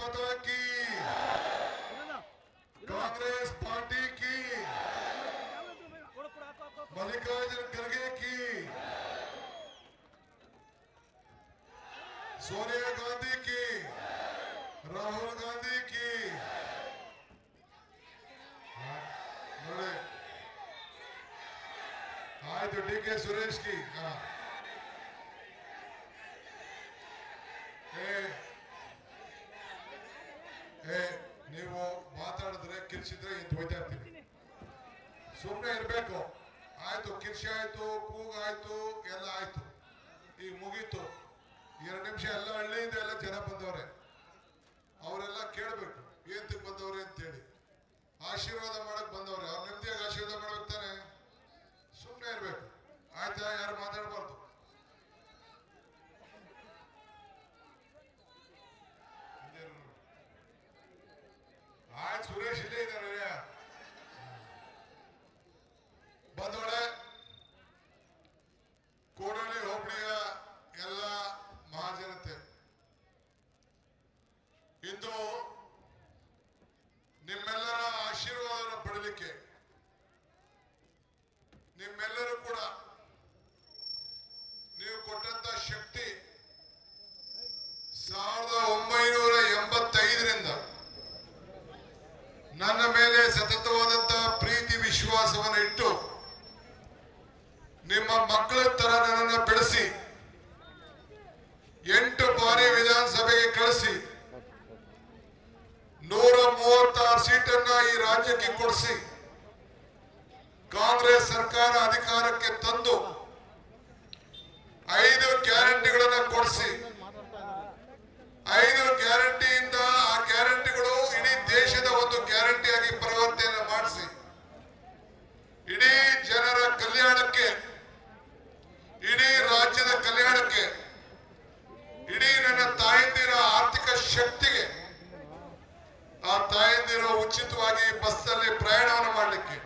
माता की, कांग्रेस पार्टी की, मल्लिकार्जुन खड़गे की, सोनिया गांधी की, राहुल गांधी की, आयतु डी.के. सुरेश की ನೀವು ಮಾತಾಡಿದ್ರೆ ಕಿರ್ಚಿದ್ರೆ ಎದ್ದು ಹೋಯ್ತಾ ಇರ್ತೀವಿ. ಸುಮ್ಮನೆ ಇರಬೇಕು. ಆಯ್ತು, ಕಿರ್ಚಿ ಆಯ್ತು, ಕೂಗಾಯ್ತು, ಎಲ್ಲ ಆಯ್ತು, ಈಗ ಮುಗೀತು. 2 ನಿಮಿಷ ಎಲ್ಲ ಹಳ್ಳಿಯಿಂದ ಎಲ್ಲ ಜನ ಬಂದವ್ರೆ, ಅವರೆಲ್ಲ ಕೇಳಬೇಕು ಏಂತಕ್ಕೆ ಬಂದವ್ರೆ ಅಂತೇಳಿ. ಆಶೀರ್ವಾದ ಮಾಡಕ್ ಬಂದವ್ರೆ, ಅವ್ರ ನೆಮ್ಮದಿಯಾಗಿ ಆಶೀರ್ವಾದ ಮಾಡ್ಬೇಕು ತಾನೆ. ಸುಮ್ಮನೆ ಇರ್ಬೇಕು. ಆಯ್ತಾ, ಯಾರು ಮಾತಾಡಬಾರ್ದು. ಆಯ್ತು, ಸುರೇಶ್ ಇಲ್ಲೇ ಇದ್ದಾರೆ. ಬಂದೋಳೆ ಕೋಡಳ್ಳಿ ಹೋಬಳಿಯ ಎಲ್ಲ ಮಹಾಜನತೆ, ಇಂದು ನಿಮ್ಮೆಲ್ಲರ ಆಶೀರ್ವಾದವನ್ನು ಪಡೆಯಲಿಕ್ಕೆ ನಿಮ್ಮೆಲ್ಲರೂ ಕೂಡ ನೀವು ಕೊಟ್ಟಂತ ಶಕ್ತಿ 1985ರಿಂದ ನನ್ನ ಮೇಲೆ ಸತತವಾದಂತಹ ಪ್ರೀತಿ ವಿಶ್ವಾಸವನ್ನು ಇಟ್ಟು ನಿಮ್ಮ ಮಕ್ಕಳ ತರ ನನ್ನನ್ನು ಬೆಳೆಸಿ 8 ಬಾರಿ ವಿಧಾನಸಭೆಗೆ ಕಳಿಸಿ 136 ಸೀಟನ್ನ ಈ ರಾಜ್ಯಕ್ಕೆ ಕೊಡಿಸಿ ಕಾಂಗ್ರೆಸ್ ಸರ್ಕಾರ ಅಧಿಕಾರಕ್ಕೆ ತಂದು 5 ಗ್ಯಾರಂಟಿಗಳನ್ನು ಕೊಡಿಸಿ 5 ಗ್ಯಾರಂಟಿಯಿಂದ ಆ ಗ್ಯಾರಂಟಿಗಳು ಇಡೀ ದೇಶದ ಒಂದು ಗ್ಯಾರಂಟಿಯಾಗಿ ಪರಿವರ್ತನೆ ಮಾಡಿಸಿ ಇಡೀ ಜನರ ಕಲ್ಯಾಣಕ್ಕೆ, ಇಡೀ ರಾಜ್ಯದ ಕಲ್ಯಾಣಕ್ಕೆ, ಇಡೀ ನನ್ನ ತಾಯಂದಿರ ಆರ್ಥಿಕ ಶಕ್ತಿಗೆ, ಆ ತಾಯಂದಿರು ಉಚಿತವಾಗಿ ಬಸ್ಸಲ್ಲಿ ಪ್ರಯಾಣವನ್ನು ಮಾಡಲಿಕ್ಕೆ,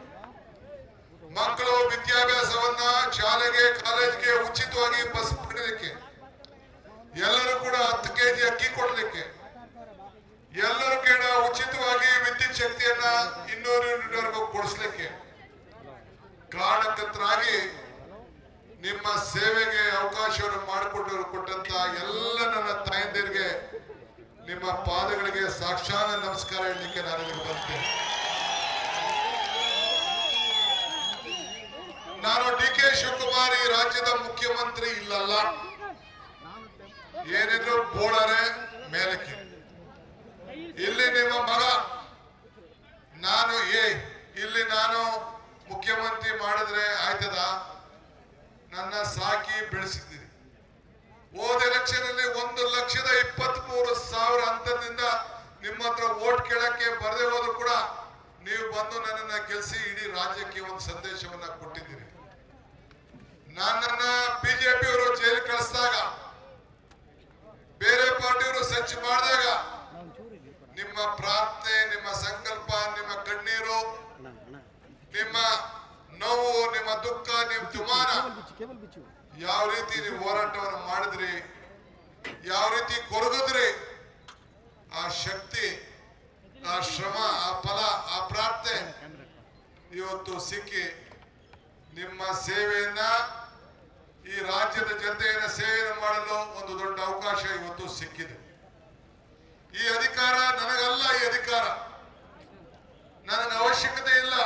ಮಕ್ಕಳು ವಿದ್ಯಾಭ್ಯಾಸವನ್ನ ಶಾಲೆಗೆ ಕಾಲೇಜ್ಗೆ ಉಚಿತವಾಗಿ ಬಸ್ ಪಡೆಯಲಿಕ್ಕೆ, ಎಲ್ಲರೂ ಕೂಡ 10 ಕೆಜಿ ಅಕ್ಕಿ ಕೊಡಲಿಕ್ಕೆ, ಎಲ್ಲರೂ ಕೂಡ ಉಚಿತವಾಗಿ ವಿದ್ಯುತ್ ಶಕ್ತಿಯನ್ನ 200 ಯೂನಿಟ್ವರೆಗೂ ಕೊಡಿಸ್ಲಿಕ್ಕೆ ಕಾರಣಕರ್ತರಾಗಿ ನಿಮ್ಮ ಸೇವೆಗೆ ಅವಕಾಶವನ್ನು ಮಾಡಿಕೊಟ್ಟಂತ ಎಲ್ಲ ನನ್ನ ತಾಯಂದಿರಿಗೆ ನಿಮ್ಮ ಪಾದಗಳಿಗೆ ಸಾಕ್ಷಾತ್ ನಮಸ್ಕಾರ ಹೇಳಲಿಕ್ಕೆ ನಾನು ಬರ್ತೇನೆ. ನಾನು ಡಿ.ಕೆ. ಶಿವಕುಮಾರ್ ಈ ರಾಜ್ಯದ ಮುಖ್ಯಮಂತ್ರಿ ಇಲ್ಲಲ್ಲ. ಏನಿದ್ರು ಬೋಳರೆ ಮೇಲಕ್ಕೆ. ಇಲ್ಲಿ ನಿಮ್ಮ ಮಗ ಇಲ್ಲಿ ನಾನು ಮುಖ್ಯಮಂತ್ರಿ ಮಾಡಿದ್ರೆ ಆಯ್ತದ? ನನ್ನ ಸಾಕಿ ಬೆಳೆಸಿದ್ದೀರಿ. ಹೋದ ಎಲೆಕ್ಷನ್ ಅಲ್ಲಿ 1,23,000 ಅಂತರದಿಂದ ನಿಮ್ಮ ಹತ್ರ ವೋಟ್ ಕೇಳಕ್ಕೆ ಬರದೆ ಹೋದ್ರು ಕೂಡ ನೀವು ಬಂದು ನನ್ನನ್ನ ಗೆಲ್ಲಿಸಿ ಇಡೀ ರಾಜ್ಯಕ್ಕೆ ಒಂದು ಸಂದೇಶವನ್ನ ಕೊಟ್ಟಿದ್ದೀರಿ. ನನ್ನನ್ನ ಬಿಜೆಪಿಯವರು ಜೈಲು ಕಳಿಸಿದಾಗ, ಬೇರೆ ಪಾರ್ಟಿಯವರು ಸಂಚು ಮಾಡಿದಾಗ ನಿಮ್ಮ ಪ್ರಾರ್ಥನೆ, ನಿಮ್ಮ ಸಂಕಲ್ಪ, ನಿಮ್ಮ ಕಣ್ಣೀರು, ನಿಮ್ಮ ನೋವು, ನಿಮ್ಮ ದುಃಖ, ನಿಮ್ಮ ತುಮಾನ, ಯಾವ ರೀತಿ ನೀವು ಹೋರಾಟವನ್ನು ಮಾಡಿದ್ರಿ, ಯಾವ ರೀತಿ ಕೊರಗಿದ್ರಿ, ಆ ಶಕ್ತಿ, ಆ ಶ್ರಮ, ಆ ಫಲ, ಆ ಪ್ರಾರ್ಥನೆ ಇವತ್ತು ಸಿಕ್ಕಿ ನಿಮ್ಮ ಸೇವೆಯನ್ನ, ಈ ರಾಜ್ಯದ ಜನತೆಯ ಸೇವೆಯನ್ನು ಮಾಡಲು ಒಂದು ದೊಡ್ಡ ಅವಕಾಶ ಇವತ್ತು ಸಿಕ್ಕಿದೆ. ಈ ಅಧಿಕಾರ ನನಗಲ್ಲ. ಈ ಅಧಿಕಾರ ನನಗೆ ಅವಶ್ಯಕತೆ ಇಲ್ಲ.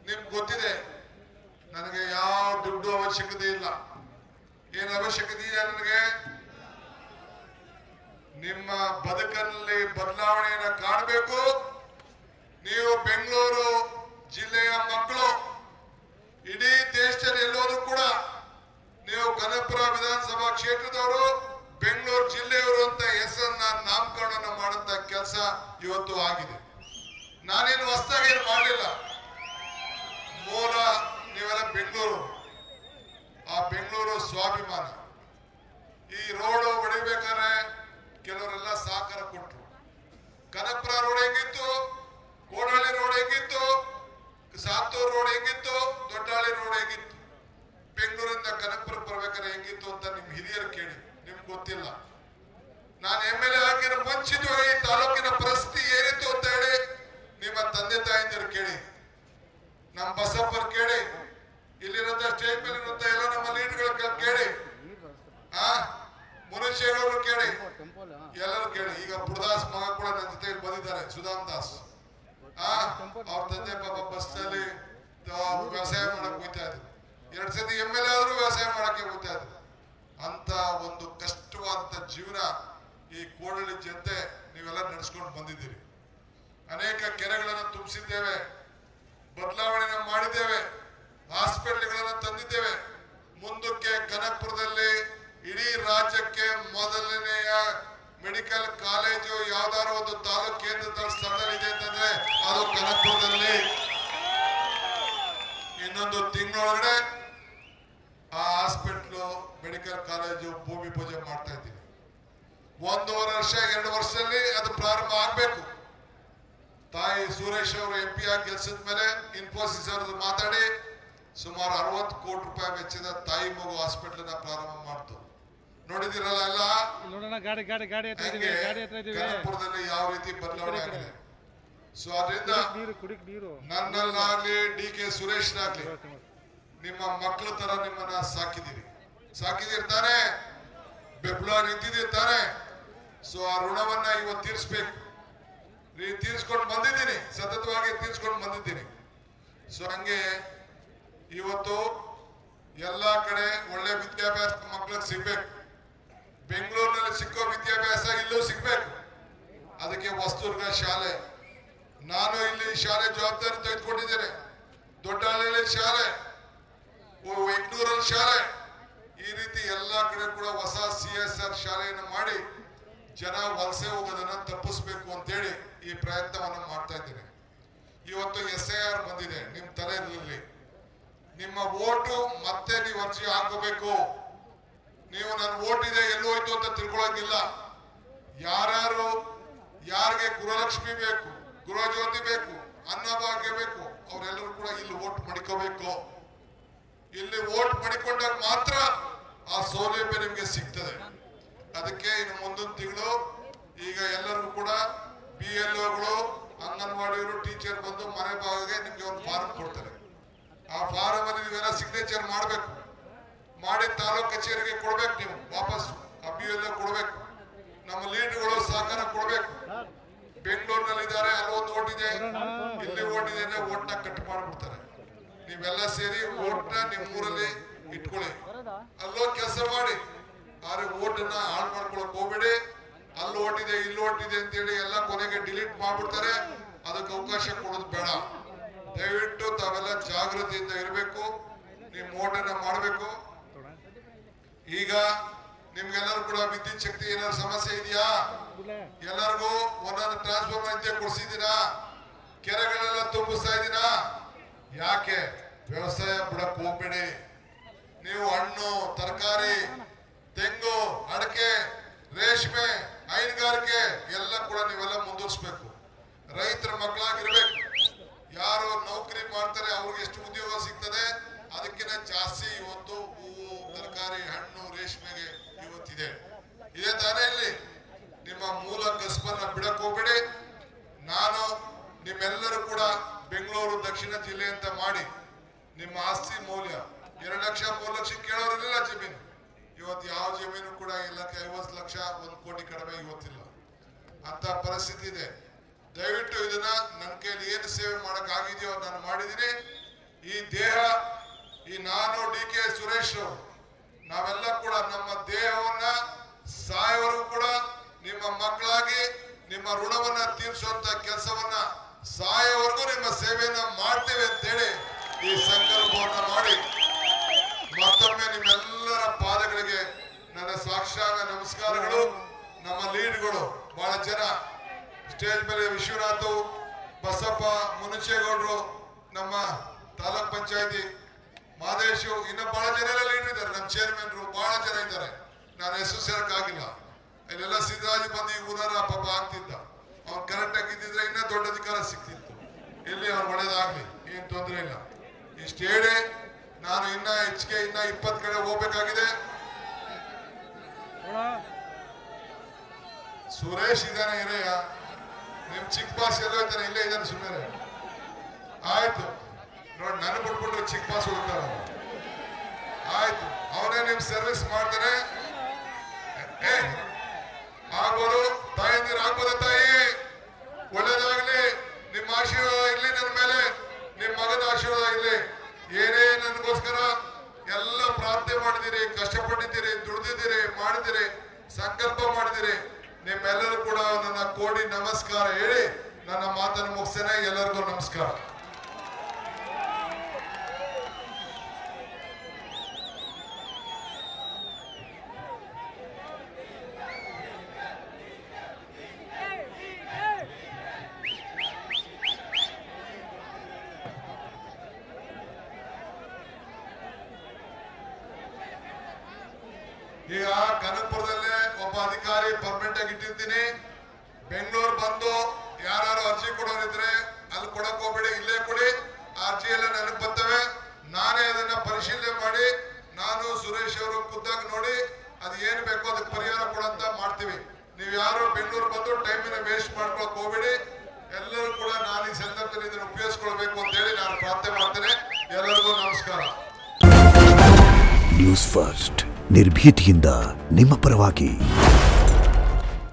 ನಿಮ್ಗೆ ಗೊತ್ತಿದೆ, ನನಗೆ ಯಾವ ದುಡ್ಡು ಅವಶ್ಯಕತೆ ಇಲ್ಲ. ಏನು ಅವಶ್ಯಕತೆ ಇದೆ ನನಗೆ? ನಿಮ್ಮ ಬದುಕಲ್ಲಿ ಬದಲಾವಣೆಯನ್ನು ಕಾಣಬೇಕು. ನೀವು ಬೆಂಗಳೂರು ಜಿಲ್ಲೆಯ ಮಕ್ಕಳು, ಇಡೀ ದೇಶದಲ್ಲಿ ಎಲ್ಲೋದ್ರೂ ಕೂಡ ನೀವು ಕನಕಪುರ ವಿಧಾನಸಭಾ ಕ್ಷೇತ್ರದವರು, ಬೆಂಗಳೂರು ಜಿಲ್ಲೆಯವರು ಅಂತ ಹೆಸರನ್ನ ನಾಮಕರಣ ಮಾಡುವಂತ ಕೆಲಸ ಇವತ್ತು ಆಗಿದೆ. ನಾನೇನು ಹೊಸದಾಗಿ ಮಾಡಲಿಲ್ಲ. ಮೂಲ ನೀವೆಲ್ಲ ಬೆಂಗಳೂರು, ಆ ಬೆಂಗಳೂರು ಸ್ವಾಭಿಮಾನ. ಈ ರೋಡ್ ಹೊಡಿಬೇಕಾದ್ರೆ ಕೆಲವರೆಲ್ಲ ಸಹಕಾರ ಕೊಟ್ಟರು. ಕನಕಪುರ ರೋಡ್ ಹೆಂಗಿತ್ತು, ಕೋಡಳ್ಳಿ ರೋಡ್ ಹೆಂಗಿತ್ತು, ಸಾತ್ತೂರು ರೋಡ್ ಹೆಂಗಿತ್ತು, ದೊಡ್ಡಹಳ್ಳಿ ರೋಡ್ ಹೆಂಗಿತ್ತು, ಬೆಂಗಳೂರಿಂದ ಕನಕಪುರ ಬರ್ಬೇಕಾದ್ರೆ ಹೆಂಗಿತ್ತು ಅಂತ ನಿಮ್ ಹಿರಿಯರು ಕೇಳಿ. ನಿಮ್ಗೆ ಗೊತ್ತಿಲ್ಲ. ನಾನು MLA ಆಗಿ ನಿಮಗೇನು ಮುಂಚಿತವಾಗಿ ಈ ತಾಲೂಕಿನ ಪರಿಸ್ಥಿತಿ ಏನಿತ್ತು ಅಂತ ಹೇಳಿ ನಿಮ್ಮ ತಂದೆ ತಾಯಿಂದಿರು ಕೇಳಿ, ನಮ್ಮ ಬಸಪ್ಪರು ಕೇಳಿ, ಇಲ್ಲಿರುವಂತ ಸ್ಟೇಜ್ ಮೇಲೆ ಇರುವಂತ ಎಲ್ಲ ನಮ್ಮ ಲೀಡರ್ಗಳ ಕೇಳಿ, ಮುನೇಶ್ವರು ಕೇಳಿ, ಎಲ್ಲರೂ ಕೇಳಿ. ಈಗ ಪುರದಾಸ್ ಮಗ ಕೂಡ ನನ್ನ ಜೊತೆ ಬಂದಿದ್ದಾರೆ, ಸುಧಾಮ್ ದಾಸ್. ಅವ್ರ ತಂದೆ ಪಾಪ ಬಸ್ ನಲ್ಲಿ ವ್ಯವಸಾಯ ಮಾಡಕ್ ಹೋಗ್ತಾ ಇದ್ರು. 2 ಸತಿ MLA ಆದ್ರೂ ವ್ಯವಸಾಯ ಮಾಡಕ್ಕೆ ಹೋಗ್ತಾ ಇದ್ರು. ಅಂತ ಒಂದು ಕಷ್ಟವಾದಂತ ಜೀವನ ಈ ಕೋಡಳ್ಳಿ ಜನತೆ ನೀವೆಲ್ಲ ನಡೆಸ್ಕೊಂಡು ಬಂದಿದ್ದೀರಿ. ಅನೇಕ ಕೆರೆಗಳನ್ನು ತುಂಬಿಸಿದ್ದೇವೆ, ಬದಲಾವಣೆಯನ್ನು ಮಾಡಿದ್ದೇವೆ, ಹಾಸ್ಪಿಟಲ್ಗಳನ್ನು ತಂದಿದ್ದೇವೆ. ಮುಂದಕ್ಕೆ ಕನಕಪುರದಲ್ಲಿ ಇಡೀ ರಾಜ್ಯಕ್ಕೆ ಮೊದಲನೆಯ ಮೆಡಿಕಲ್ ಕಾಲೇಜು ಯಾವ್ದಾದ್ರು ಒಂದು ತಾಲೂಕು ಕೇಂದ್ರದ ಸ್ಥಳದಲ್ಲಿ ಇದೆ ಅಂತಂದ್ರೆ ಅದು ಕನಕಪುರದಲ್ಲಿ. ಇನ್ನೊಂದು ತಿಂಗಳೊಳಗಡೆ ಆ ಹಾಸ್ಪಿಟ್ಲು ಮೆಡಿಕಲ್ ಕಾಲೇಜು ಭೂಮಿ ಪೂಜೆ ಮಾಡ್ತಾ ಇದ್ದೀವಿ. 1.5 ವರ್ಷ 2 ವರ್ಷದಲ್ಲಿ ಅದು ಪ್ರಾರಂಭ ಆಗ್ಬೇಕು. ತಾಯಿ ಸುರೇಶ್ ಅವರು MP ಆಗಿ ಗೆಲ್ಸಿದ ಮೇಲೆ ಇನ್ಫೋಸಿಸ್ ಅವ್ರದ್ದು ಮಾತಾಡಿ ಸುಮಾರು 60 ಕೋಟಿ ರೂಪಾಯಿ ವೆಚ್ಚದ ತಾಯಿ ಮಗು ಹಾಸ್ಪಿಟಲ್ ಪ್ರಾರಂಭ ಮಾಡ್ತು. ನೋಡಿದಿರಲ್ಲ ಎಲ್ಲ ಕನಕಪುರದಲ್ಲಿ ಯಾವ ರೀತಿ ಬದಲಾವಣೆ ಆಗಿದೆ. ಸೊ ಅದರಿಂದ ನನ್ನಲ್ಲಾಗ್ಲಿ DK ಸುರೇಶ್ನಾಗ್ಲಿ ನಿಮ್ಮ ಮಕ್ಕಳ ತರ ನಿಮ್ಮನ್ನ ಸಾಕಿದಿರಿ ತಾನೆ, ಬೆಂಬಲ ನಿಂತಿದ್ದೀರಿ ತಾನೆ. ಸೊ ಆ ಋಣವನ್ನ ಇವತ್ತು ತೀರಿಸ್ಬೇಕು. ತೀರ್ಸ್ಕೊಂಡು ಬಂದಿದ್ದೀನಿ, ಸತತವಾಗಿ ತೀರ್ಸ್ಕೊಂಡು ಬಂದಿದ್ದೀನಿ. ಸೊ ಹಂಗೆ ಇವತ್ತು ಎಲ್ಲಾ ಕಡೆ ಒಳ್ಳೆ ವಿದ್ಯಾಭ್ಯಾಸ ಮಕ್ಕಳಿಗೆ ಸಿಗ್ಬೇಕು. ಬೆಂಗಳೂರಿನಲ್ಲಿ ಸಿಕ್ಕೋ ವಿದ್ಯಾಭ್ಯಾಸ ಇಲ್ಲೂ ಸಿಗ್ಬೇಕು. ಅದಕ್ಕೆ ಹೊಸದುರ್ಗ ಶಾಲೆ, ನಾನು ಇಲ್ಲಿ ಶಾಲೆ ಜವಾಬ್ದಾರಿ ತೆಗೆದುಕೊಂಡಿದ್ದೇನೆ. ದೊಡ್ಡಹಳ್ಳಿಯಲ್ಲಿ ಶಾಲೆ, ಎಂಟೂರಲ್ಲಿ ಶಾಲೆ, ಈ ರೀತಿ ಎಲ್ಲಾ ಕಡೆ ಕೂಡ ಹೊಸ CSR ಶಾಲೆಯನ್ನು ಮಾಡಿ ಜನ ವಲಸೆ ಹೋಗೋದನ್ನ ತಪ್ಪಿಸ್ಬೇಕು ಅಂತೇಳಿ ಈ ಪ್ರಯತ್ನವನ್ನು ಮಾಡ್ತಾ ಇದ್ದೇನೆ. ಇವತ್ತು SIR ಬಂದಿದೆ, ನಿಮ್ ತಲೆಯಲ್ಲಿ ನಿಮ್ಮ ಓಟು ಮತ್ತೆ ನೀವು ಅರ್ಜಿ ಹಾಕೋಬೇಕು. ನೀವು ನನ್ನ ಓಟ್ ಇದೆ ಎಲ್ಲಿ ಹೋಯ್ತು ಅಂತ ತಿಳ್ಕೊಳ್ಳೋಂಗಿಲ್ಲ. ಯಾರ್ಯಾರು ಯಾರಿಗೆ ಗೃಹಲಕ್ಷ್ಮಿ ಬೇಕು, ಗೃಹಜ್ಯೋತಿ ಬೇಕು, ಅನ್ನಭಾಗ್ಯ ಬೇಕು, ಅವರೆಲ್ಲರೂ ಕೂಡ ಇಲ್ಲಿ ಓಟ್ ಮಾಡಿಕೋಬೇಕು. ಇಲ್ಲಿ ಓಟ್ ಮಾಡಿಕೊಂಡಾಗ ಮಾತ್ರ ಆ ಸೌಲಭ್ಯ ನಿಮ್ಗೆ ಸಿಗ್ತದೆ. ಅದಕ್ಕೆ ಇನ್ನು ಮುಂದಿನ ತಿಂಗಳು ಈಗ ಎಲ್ಲರಿಗೂ ಕೂಡ BLOಗಳು, ಅಂಗನವಾಡಿಯವರು, ಟೀಚರ್ ಬಂದು ಮನೆ ಭಾಗಕ್ಕೆ ನಿಮ್ಗೆ ಒಂದು ಫಾರಂ ಕೊಡ್ತಾರೆ. ಆ ಫಾರಂ ಅಲ್ಲಿ ನೀವೆಲ್ಲ ಸಿಗ್ನೇಚರ್ ಮಾಡಬೇಕು, ಮಾಡಿ ತಾಲೂಕು ಕಚೇರಿಗೆ ಕೊಡ್ಬೇಕು. ನೀವು ವಾಪಸ್ ಆ BLO ಕೊಡ್ಬೇಕು. ನಮ್ಮ ಲೀಡರ್ಗಳು ಸಹಕಾರ ಕೊಡ್ಬೇಕು. ಬೆಂಗಳೂರಿನಲ್ಲಿ ಇದ್ದಾರೆ, ಅಲ್ಲೊಂದು ಓಟ್ ಇದೆ, ಇಲ್ಲಿ ಓಟ್ ಇದೆ ಅಂದ್ರೆ ಓಟ್ನ ಕಟ್ ಮಾಡ್ಬಿಡ್ತಾರೆ. ನೀವೆಲ್ಲ ಸೇರಿ ಓಟ್ನ ನಿಮ್ಮೂರಲ್ಲಿ ಇಟ್ಕೊಳ್ಳಿ, ಅಲ್ಲೋ ಕೆಲಸ ಮಾಡಿ. ಆದ್ರೆ ಓಟನ್ನ ಹಾಳು ಮಾಡ್ಕೊಳಕ್ ಹೋಗ್ಬೇಡಿ. ಅಲ್ಲಿ ಓಟಿದೆ ಇಲ್ಲಿ ಓಟಿದೆ ಅಂತೇಳಿ ಎಲ್ಲ ಕೊನೆಗೆ ಡಿಲೀಟ್ ಮಾಡ್ಬಿಡ್ತಾರೆ. ಅದಕ್ಕೆ ಅವಕಾಶ ಕೊಡೋದು ಬೇಡ. ದಯವಿಟ್ಟು ತಾವೆಲ್ಲ ಜಾಗೃತಿಯಿಂದ ಇರಬೇಕು, ನಿಮ್ ಓಟನ್ನ ಮಾಡಬೇಕು. ಈಗ ನಿಮ್ಗೆಲ್ಲರೂ ಕೂಡ ವಿದ್ಯುತ್ ಶಕ್ತಿ ಏನಾದ್ರು ಸಮಸ್ಯೆ ಇದೆಯಾ? ಎಲ್ಲರಿಗೂ ಒಂದೊಂದು ಟ್ರಾನ್ಸ್ಫಾರ್ಮರ್ ಇದ್ದೇ ಕೊಡ್ಸಿದ್ದೀರಾ? ಕೆರೆಗಳೆಲ್ಲ ತುಂಬಿಸ್ತಾ ಇದ್ದೀರಾ? ಯಾಕೆ ವ್ಯವಸಾಯ ಬಿಡಕ್ ಹೋಗ್ಬೇಡಿ. ನೀವು ಹಣ್ಣು, ತರಕಾರಿ, ತೆಂಗು, ಅಡಕೆ, ರೇಷ್ಮೆ, ಹೈನುಗಾರಿಕೆ ಎಲ್ಲ ಕೂಡ ನೀವೆಲ್ಲ ಮುಂದುವರಿಸಬೇಕು. ರೈತರ ಮಕ್ಕಳಾಗಿರ್ಬೇಕು. ಯಾರು ನೌಕರಿ ಮಾಡ್ತಾರೆ ಅವ್ರಿಗೆ ಎಷ್ಟು ಉದ್ಯೋಗ ಸಿಗ್ತದೆ ಅದಕ್ಕಿಂತ ಜಾಸ್ತಿ ಇವತ್ತು ಹೂವು, ತರಕಾರಿ, ಹಣ್ಣು, ರೇಷ್ಮೆಗೆ ಇವತ್ತಿದೆ. ಇದೇ ತಾನೇ ಇಲ್ಲಿ ನಿಮ್ಮ ಮೂಲ ಕಸಬನ್ನ ಬಿಡಕ್ ಹೋಗ್ಬೇಡಿ. ನಾನು ನಿಮ್ಮೆಲ್ಲರೂ ಕೂಡ ಬೆಂಗಳೂರು ದಕ್ಷಿಣ ಜಿಲ್ಲೆ ಅಂತ ಮಾಡಿ ನಿಮ್ಮ ಆಸ್ತಿ ಮೌಲ್ಯ 2 ಲಕ್ಷ 3 ಲಕ್ಷ ಕೇಳೋರಿಲ್ಲ ಜಮೀನು. ಇವತ್ತು ಯಾವ ಜಮೀನು ಕೂಡ 50 ಲಕ್ಷ 1 ಕೋಟಿ ಕಡಿಮೆ ಇವತ್ತಿಲ್ಲ. ಅಂತ ಪರಿಸ್ಥಿತಿ ಇದೆ. ದಯವಿಟ್ಟು ಇದನ್ನ ನನ್ನ ಕೈಲಿ ಏನು ಸೇವೆ ಮಾಡಕ್ ಆಗಿದೆಯೋ ನಾನು ಮಾಡಿದ್ದೀನಿ. ಈ ದೇಹ, ಈ ನಾನು DK ಸುರೇಶ್ ನಾವೆಲ್ಲ ಕೂಡ ನಮ್ಮ ದೇಹವನ್ನ ಸಾಯವರೆಗೂ ಕೂಡ ನಿಮ್ಮ ಮಕ್ಕಳಾಗಿ ನಿಮ್ಮ ಋಣವನ್ನ ತೀರಿಸುವಂತ ಕೆಲಸವನ್ನ ಸಾಯವರೆಗೂ ನಿಮ್ಮ ಸೇವೆಯನ್ನ ಮಾಡ್ತೇವೆ ಅಂತೇಳಿ ಈ ಸಂಕಲ್ಪವನ್ನ ಮಾಡಿ ಮತ್ತೊಮ್ಮೆ ನಿಮ್ಮೆಲ್ಲರ ಪಾದಗಳಿಗೆ ನನ್ನ ಸಾಕ್ಷಾಂಗ ನಮಸ್ಕಾರಗಳು. ನಮ್ಮ ಲೀಡ್ಗಳು ಬಹಳ ಜನ ಸ್ಟೇಜ್ ಮೇಲೆ ವಿಶ್ವನಾಥ್, ಬಸಪ್ಪ, ಮುನುಚೇಗೌಡರು, ನಮ್ಮ ತಾಲೂಕ್ ಪಂಚಾಯತಿ ಮಾದೇಶು, ಇನ್ನು ಬಹಳ ಜನ ಎಲ್ಲ ಲೀಡರ್ ಇದ್ದಾರೆ. ನಮ್ಮ ಚೇರ್ಮನ್ರು ಬಹಳ ಜನ ಇದ್ದಾರೆ. ನಾನು ಹೆಸರು ಸೇರಕ್ಕಾಗಿಲ್ಲ. ಇಲ್ಲೆಲ್ಲ ಸಿದ್ದರಾಜ್ ಬಂದು ಈ ಊರಾರ ಪಾಪ ಆಗ್ತಿದ್ದ. ಅವ್ನು ಕರೆಕ್ಟ್ ಆಗಿದ್ದಿದ್ರೆ ಇನ್ನೂ ದೊಡ್ಡ ಅಧಿಕಾರ ಸಿಕ್ತಿತ್ತು. ಇಲ್ಲಿ ಅವ್ರು ಒಳ್ಳೇದಾಗ್ಲಿ, ಏನ್ ತೊಂದರೆ ಇಲ್ಲ. ಇಷ್ಟು ಹೇಳಿ ನಾನು ಇನ್ನ ಹೆಚ್ಚಿಗೆ 20 ಕಡೆ ಹೋಗ್ಬೇಕಾಗಿದೆ. ಸುರೇಶ್ ಇದ್ದಾನೆ ಇರೆಯ, ನಿಮ್ ಚಿಕ್ಕ ಬಾಸ್ ಎಲ್ಲೋ ಇದ್ದಾನೆ, ಇಲ್ಲೇ ಇದ್ದಾನೆ ಸುಮ್ಮನೆ. ಆಯ್ತು ನೋಡಿ, ನನಗೆ ಬಿಟ್ಬಿಟ್ರೆ ಚಿಕ್ಕ ಬಾಸ್ ಹೋಗ್ತಾರ. ಆಯ್ತು, ಅವನೇ ನಿಮ್ ಸರ್ವಿಸ್ ಮಾಡ್ತಾನೆ. ಆಗ್ಬೋದು ತಾಯಂದಿರು, ಆಗ್ಬೋದ ತಾಯಿ? ಒಳ್ಳೇದಾಗ್ಲಿ, ನಿಮ್ಮ ಆಶೀರ್ವಾದ ಇರ್ಲಿ ನನ್ನ ಮೇಲೆ, ನಿಮ್ಮ ಮಗನ ಆಶೀರ್ವಾದ ಇರ್ಲಿ. ಏನೇ ನನಗೋಸ್ಕರ ಎಲ್ಲ ಪ್ರಾರ್ಥನೆ ಮಾಡಿದಿರಿ, ಕಷ್ಟಪಟ್ಟಿದ್ದೀರಿ, ದುಡಿದಿದ್ದೀರಿ, ಮಾಡಿದಿರಿ, ಸಂಕಲ್ಪ ಮಾಡಿದಿರಿ. ನಿಮ್ಮೆಲ್ಲರೂ ಕೂಡ ನನ್ನ ಕೋಟಿ ನಮಸ್ಕಾರ ಹೇಳಿ ನನ್ನ ಮಾತನ್ನು ಮುಗಿಸ್ತೇನೆ. ಎಲ್ಲರಿಗೂ ನಮಸ್ಕಾರ. ಈಗ ಕನಕಪುರದಲ್ಲೇ ಒಬ್ಬ ಅಧಿಕಾರಿ ಪರ್ಮನೆಂಟ್ ಆಗಿ ಇಟ್ಟಿರ್ತೀನಿ. ಬೆಂಗಳೂರು ಬಂದು ಯಾರು ಅರ್ಜಿ ಕೊಡೋರಿದ್ರೆ ಅಲ್ಲಿ ಕೊಡಕ್ ಹೋಗ್ಬೇಡಿ, ಇಲ್ಲೇ ಕೊಡಿ. ಅರ್ಜಿ ಎಲ್ಲ ನನಗೆ ಬರ್ತವೆ, ನಾನೇ ಅದನ್ನ ಪರಿಶೀಲನೆ ಮಾಡಿ ನಾನು ಸುರೇಶ್ ಅವರು ಖುದ್ದಾಗಿ ನೋಡಿ ಅದು ಏನು ಬೇಕೋ ಅದಕ್ಕೆ ಪರಿಹಾರ ಕೊಡಂತ ಮಾಡ್ತೀವಿ. ನೀವು ಯಾರು ಬೆಂಗಳೂರು ಬಂದು ಟೈಮಿನ ವೇಸ್ಟ್ ಮಾಡ್ಕೊಳಕ್ ಹೋಗ್ಬೇಡಿ. ಎಲ್ಲರೂ ಕೂಡ ನಾನು ಈ ಸಂದರ್ಭದಲ್ಲಿ ಇದನ್ನು ಉಪಯೋಗಿಸ್ಕೊಳ್ಬೇಕು ಅಂತ ಹೇಳಿ ನಾನು ಪ್ರಾರ್ಥನೆ ಮಾಡ್ತೇನೆ. ಎಲ್ಲರಿಗೂ ನಮಸ್ಕಾರ. ನ್ಯೂಸ್ ಫಸ್ಟ್, ನಿರ್ಭೀತಿಯಿಂದ ನಿಮ್ಮ ಪರವಾಗಿ.